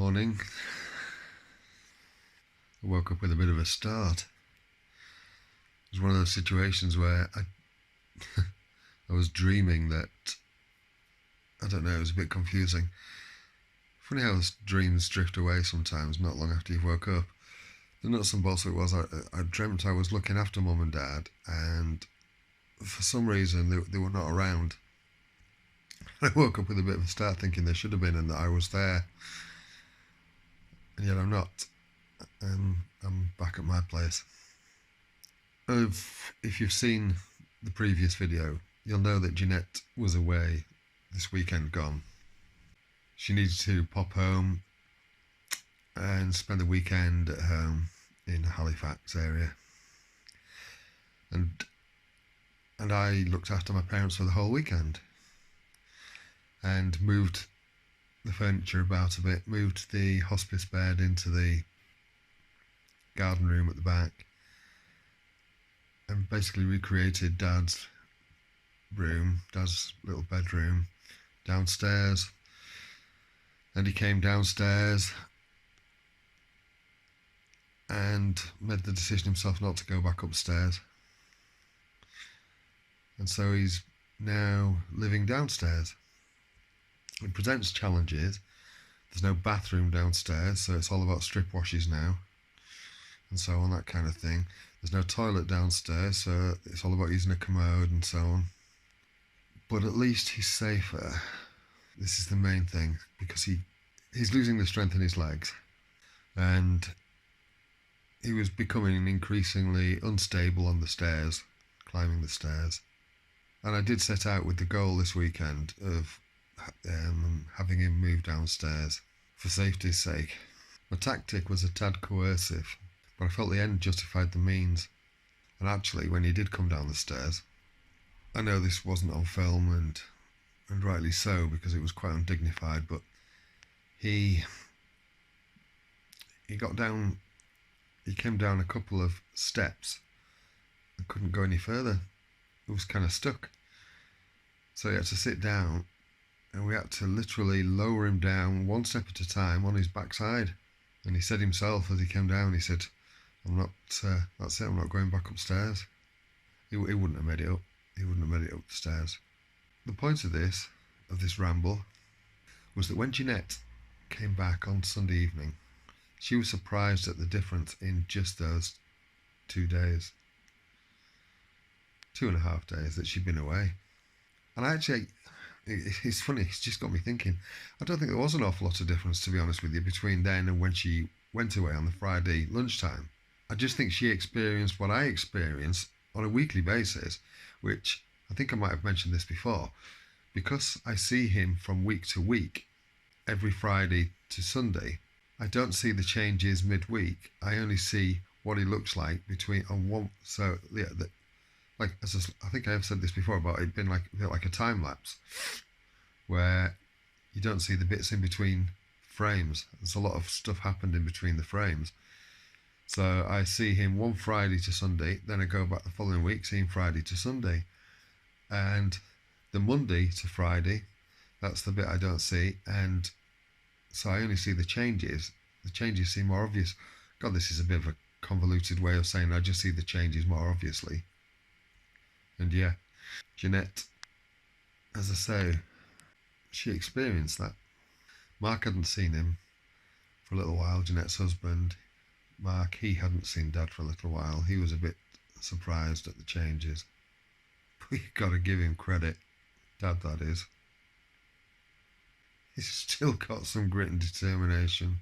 Morning. I woke up with a bit of a start. It was one of those situations where I was dreaming that, I don't know, it was a bit confusing. Funny how dreams drift away sometimes, not long after you've woke up. The nuts and bolts of it was I dreamt I was looking after Mum and Dad, and for some reason they were not around. I woke up with a bit of a start thinking they should have been and that I was there, and yet I'm not. I'm back at my place. If you've seen the previous video, you'll know that Jeanette was away this weekend gone. She needed to pop home and spend the weekend at home in Halifax area. And I looked after my parents for the whole weekend and moved the furniture about a bit, moved the hospice bed into the garden room at the back, and basically recreated Dad's room, Dad's little bedroom downstairs. And he came downstairs and made the decision himself not to go back upstairs. And so he's now living downstairs. It presents challenges. There's no bathroom downstairs, so it's all about strip washes now, and so on, that kind of thing. There's no toilet downstairs, so it's all about using a commode and so on. But at least he's safer. This is the main thing, because he's losing the strength in his legs, and he was becoming increasingly unstable on the stairs, climbing the stairs. And I did set out with the goal this weekend of having him move downstairs for safety's sake. My tactic was a tad coercive, but I felt the end justified the means. And actually, when he did come down the stairs, I know this wasn't on film, and rightly so, because it was quite undignified, but he got down, he came down a couple of steps and couldn't go any further. It was kind of stuck. So he had to sit down, and we had to literally lower him down one step at a time on his backside. And he said himself as he came down, he said, that's it, I'm not going back upstairs. He wouldn't have made it up. He wouldn't have made it up the stairs. The point of this ramble, was that when Jeanette came back on Sunday evening, she was surprised at the difference in just those 2 days. 2.5 days that she'd been away. And it's funny, it's just got me thinking, I don't think there was an awful lot of difference, to be honest with you, between then and when she went away on the Friday lunchtime. I just think she experienced what I experience on a weekly basis, which I think I might have mentioned this before. Because I see him from week to week, every Friday to Sunday, I don't see the changes midweek. I only see what he looks like between on one. So yeah, like I think I have said this before about it being like a time lapse, where you don't see the bits in between frames. There's a lot of stuff happened in between the frames. So I see him one Friday to Sunday, then I go back the following week, see him Friday to Sunday, and the Monday to Friday, that's the bit I don't see, and so I only see the changes. The changes seem more obvious. God, this is a bit of a convoluted way of saying I just see the changes more obviously. And yeah, Jeanette, as I say, she experienced that. Mark hadn't seen him for a little while, Jeanette's husband. Mark, he hadn't seen Dad for a little while. He was a bit surprised at the changes. But you've got to give him credit. Dad, that is. He's still got some grit and determination.